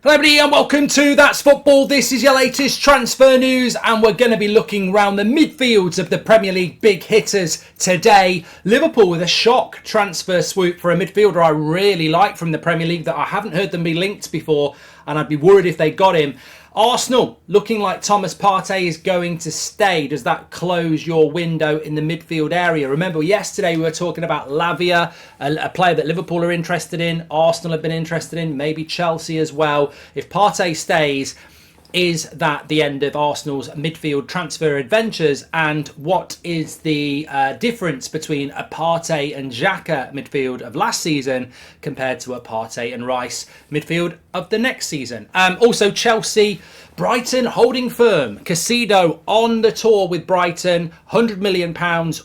Hello everybody and welcome to That's Football. This is your latest transfer news and we're going to be looking around the midfields of the Premier League big hitters today. Liverpool with a shock transfer swoop for a midfielder I really like from the Premier League that I haven't heard them be linked before, and I'd be worried if they got him. Arsenal looking like Thomas Partey is going to stay. Does that close your window in the midfield area? Remember yesterday we were talking about Lavia, a player that Liverpool are interested in, Arsenal have been interested in, maybe Chelsea as well. If Partey stays, is that the end of Arsenal's midfield transfer adventures? And what is the difference between a Partey and Xhaka midfield of last season compared to a Partey and Rice midfield of the next season? Also Chelsea, Brighton holding firm. Caicedo on the tour with Brighton, £100 million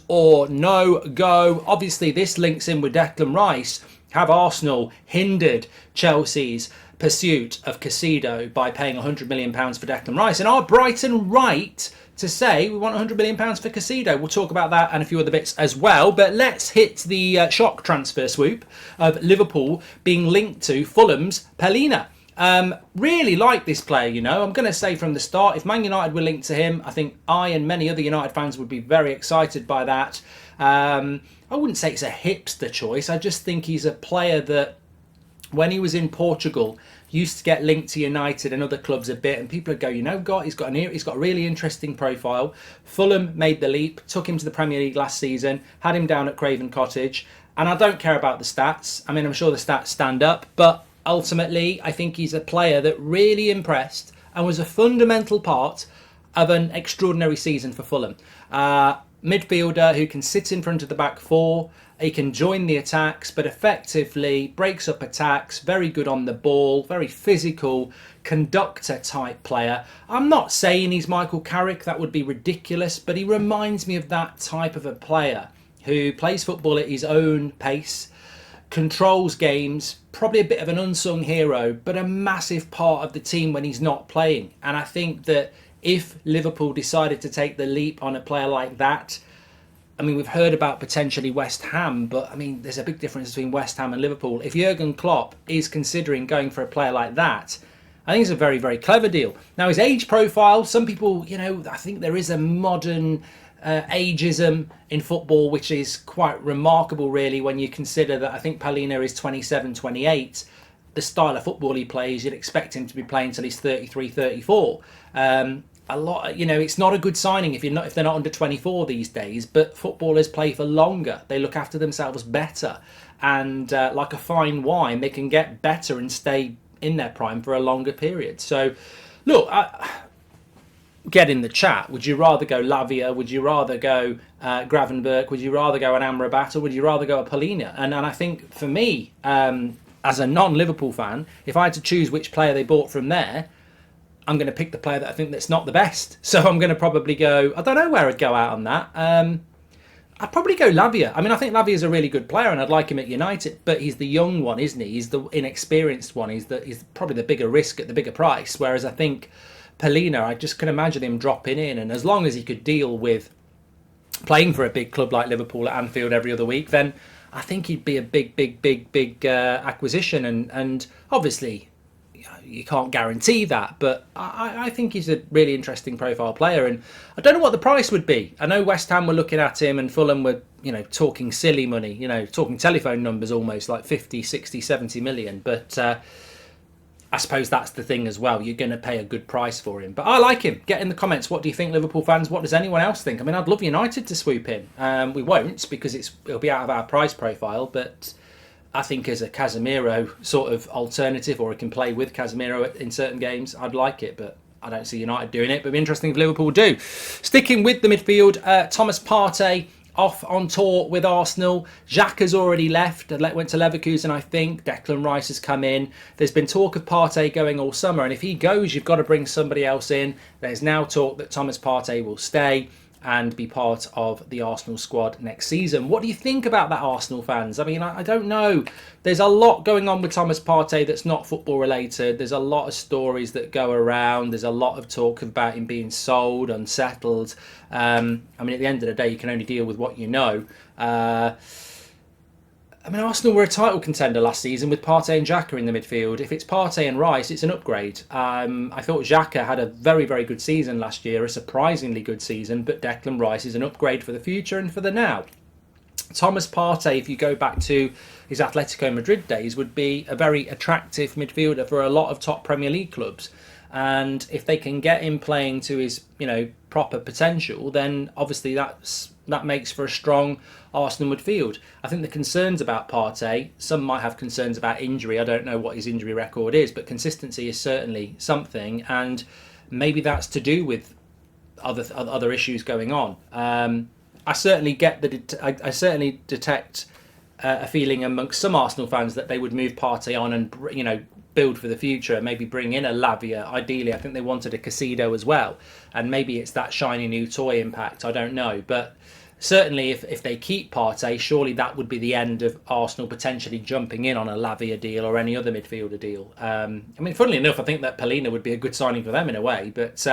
or no go. Obviously this links in with Declan Rice. Have Arsenal hindered Chelsea's pursuit of Caicedo by paying £100 million for Declan Rice? And are Brighton right to say we want £100 million for Caicedo? We'll talk about that and a few other bits as well. But let's hit the shock transfer swoop of Liverpool being linked to Fulham's Palhinha. Really like this player, you know. I'm going to say from the start, if Man United were linked to him, I think I and many other United fans would be very excited by that. I wouldn't say it's a hipster choice. I just think he's a player that, when he was in Portugal, used to get linked to United and other clubs a bit, and people would go, you know, he's got a really interesting profile. Fulham made the leap, took him to the Premier League last season, had him down at Craven Cottage, and I don't care about the stats. I mean, I'm sure the stats stand up, but ultimately, I think he's a player that really impressed and was a fundamental part of an extraordinary season for Fulham. Midfielder who can sit in front of the back four. He can join the attacks, but effectively breaks up attacks, very good on the ball, very physical, conductor type player. I'm not saying he's Michael Carrick, that would be ridiculous, but he reminds me of that type of a player who plays football at his own pace, controls games, probably a bit of an unsung hero, but a massive part of the team when he's not playing. And I think that if Liverpool decided to take the leap on a player like that, I mean, we've heard about potentially West Ham, but I mean, there's a big difference between West Ham and Liverpool. If Jurgen Klopp is considering going for a player like that, I think it's a very, very clever deal. Now, his age profile, some people, you know, I think there is a modern ageism in football, which is quite remarkable, really, when you consider that I think Palhinha is 27, 28. The style of football he plays, you'd expect him to be playing till he's 33, 34. A lot, you know, it's not a good signing if they're not under 24 these days. But footballers play for longer; they look after themselves better, and like a fine wine, they can get better and stay in their prime for a longer period. So, look, get in the chat. Would you rather go Lavia? Would you rather go Gravenberch? Would you rather go an Amrabat? Or would you rather go a Palhinha? And I think for me, as a non-Liverpool fan, if I had to choose which player they bought from there, I'm going to pick the player that I think that's not the best. So I'm going to probably go, I don't know where I'd go out on that. I'd probably go Lavia. I mean, I think Lavia's a really good player and I'd like him at United, but he's the young one, isn't he? He's the inexperienced one. He's probably the bigger risk at the bigger price. Whereas I think Palhinha, I just can imagine him dropping in, and as long as he could deal with playing for a big club like Liverpool at Anfield every other week, then I think he'd be a big acquisition. And obviously, you can't guarantee that, but I think he's a really interesting profile player, and I don't know what the price would be. I know West Ham were looking at him and Fulham were, you know, talking silly money, you know, talking telephone numbers almost, like 50, 60, 70 million, but I suppose that's the thing as well. You're going to pay a good price for him. But I like him. Get in the comments. What do you think, Liverpool fans? What does anyone else think? I mean, I'd love United to swoop in. We won't, because it'll be out of our price profile, but I think as a Casemiro sort of alternative, or it can play with Casemiro in certain games, I'd like it, but I don't see United doing it. But it'd be interesting if Liverpool do. Sticking with the midfield, Thomas Partey off on tour with Arsenal. Xhaka's already left, went to Leverkusen, I think. Declan Rice has come in. There's been talk of Partey going all summer, and if he goes, you've got to bring somebody else in. There's now talk that Thomas Partey will stay and be part of the Arsenal squad next season. What do you think about that, Arsenal fans? I mean, I don't know. There's a lot going on with Thomas Partey that's not football related. There's a lot of stories that go around. There's a lot of talk about him being sold, unsettled. I mean, at the end of the day, you can only deal with what you know. I mean, Arsenal were a title contender last season with Partey and Xhaka in the midfield. If it's Partey and Rice, it's an upgrade. I thought Xhaka had a very, very good season last year, a surprisingly good season, but Declan Rice is an upgrade for the future and for the now. Thomas Partey, if you go back to his Atletico Madrid days, would be a very attractive midfielder for a lot of top Premier League clubs. And if they can get him playing to his, proper potential, then obviously that makes for a strong Arsenal midfield. I think the concerns about Partey, some might have concerns about injury. I don't know what his injury record is, but consistency is certainly something, and maybe that's to do with other issues going on. I certainly I certainly detect a feeling amongst some Arsenal fans that they would move Partey on and build for the future, maybe bring in a Lavia. Ideally, I think they wanted a Caicedo as well, and maybe it's that shiny new toy impact. I don't know, but certainly if they keep Partey, surely that would be the end of Arsenal potentially jumping in on a Lavia deal or any other midfielder deal. Funnily enough, I think that Polina would be a good signing for them in a way. But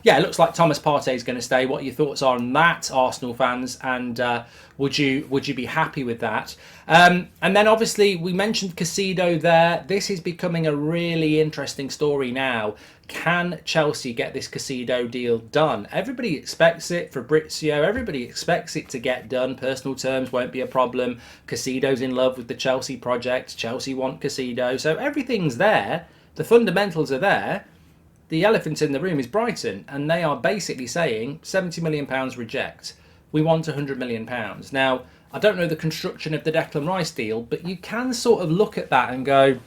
it looks like Thomas Partey is going to stay. What are your thoughts on that, Arsenal fans? And would you be happy with that? And then obviously we mentioned Caicedo there. This is becoming a really interesting story now. Can Chelsea get this Caicedo deal done? Everybody expects it. Fabrizio, everybody expects it to get done. Personal terms won't be a problem. Caicedo's in love with the Chelsea project. Chelsea want Caicedo. So everything's there. The fundamentals are there. The elephant in the room is Brighton, and they are basically saying £70 million reject. We want £100 million. Now, I don't know the construction of the Declan Rice deal, but you can sort of look at that and go,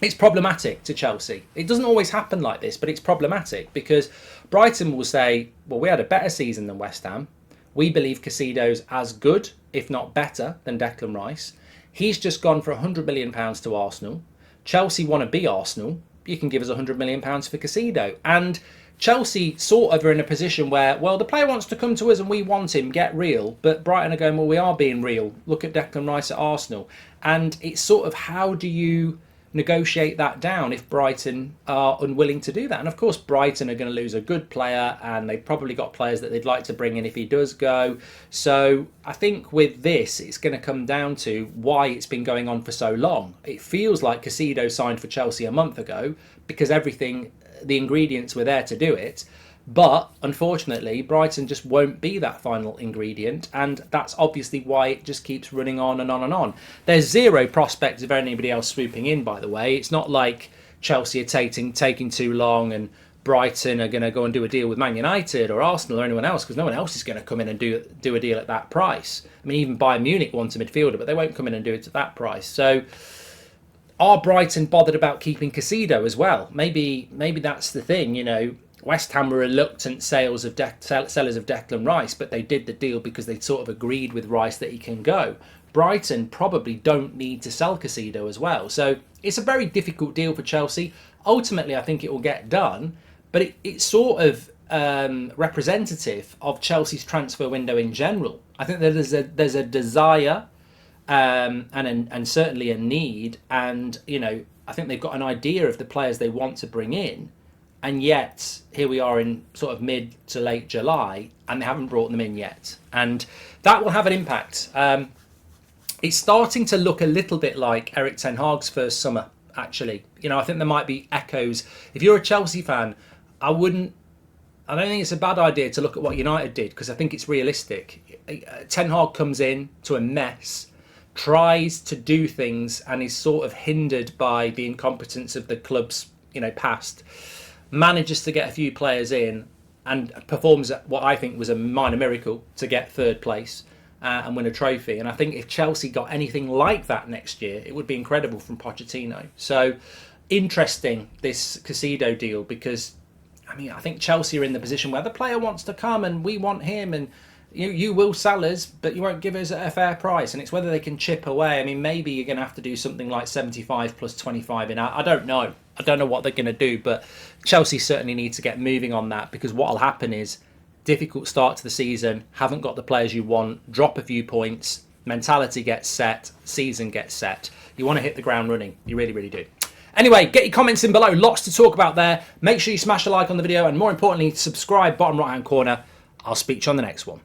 it's problematic to Chelsea. It doesn't always happen like this, but it's problematic because Brighton will say, well, we had a better season than West Ham. We believe Caicedo's as good, if not better, than Declan Rice. He's just gone for £100 million to Arsenal. Chelsea want to be Arsenal. You can give us £100 million for Caicedo. And Chelsea sort of are in a position where, well, the player wants to come to us and we want him, get real. But Brighton are going, well, we are being real. Look at Declan Rice at Arsenal. And it's sort of, how do you negotiate that down if Brighton are unwilling to do that? And of course Brighton are going to lose a good player, and they've probably got players that they'd like to bring in if he does go. So I think with this it's going to come down to why it's been going on for so long. It feels like Caicedo signed for Chelsea a month ago because everything, the ingredients were there to do it. But unfortunately, Brighton just won't be that final ingredient, and that's obviously why it just keeps running on and on and on. There's zero prospect of anybody else swooping in, by the way. It's not like Chelsea are taking too long and Brighton are going to go and do a deal with Man United or Arsenal or anyone else, because no one else is going to come in and do a deal at that price. I mean, even Bayern Munich wants a midfielder, but they won't come in and do it at that price. So are Brighton bothered about keeping Caicedo as well? Maybe that's the thing, West Ham were reluctant sellers of Declan Rice, but they did the deal because they sort of agreed with Rice that he can go. Brighton probably don't need to sell Caicedo as well. So it's a very difficult deal for Chelsea. Ultimately, I think it will get done, but it's sort of representative of Chelsea's transfer window in general. I think that there's a desire and certainly a need, and I think they've got an idea of the players they want to bring in. And yet, here we are in sort of mid to late July, and they haven't brought them in yet. And that will have an impact. It's starting to look a little bit like Erik ten Hag's first summer, actually. I think there might be echoes. If you're a Chelsea fan, I don't think it's a bad idea to look at what United did, because I think it's realistic. Ten Hag comes in to a mess, tries to do things, and is sort of hindered by the incompetence of the club's, past. Manages to get a few players in and performs what I think was a minor miracle to get third place and win a trophy. And I think if Chelsea got anything like that next year, it would be incredible from Pochettino. So interesting, this Caicedo deal, because I think Chelsea are in the position where the player wants to come and we want him, and you will sell us, but you won't give us a fair price. And it's whether they can chip away. Maybe you're going to have to do something like 75 plus 25 in. I don't know. I don't know what they're going to do, but Chelsea certainly need to get moving on that, because what will happen is difficult start to the season, haven't got the players you want, drop a few points, mentality gets set, season gets set. You want to hit the ground running. You really, really do. Anyway, get your comments in below. Lots to talk about there. Make sure you smash a like on the video, and more importantly, subscribe, bottom right-hand corner. I'll speak to you on the next one.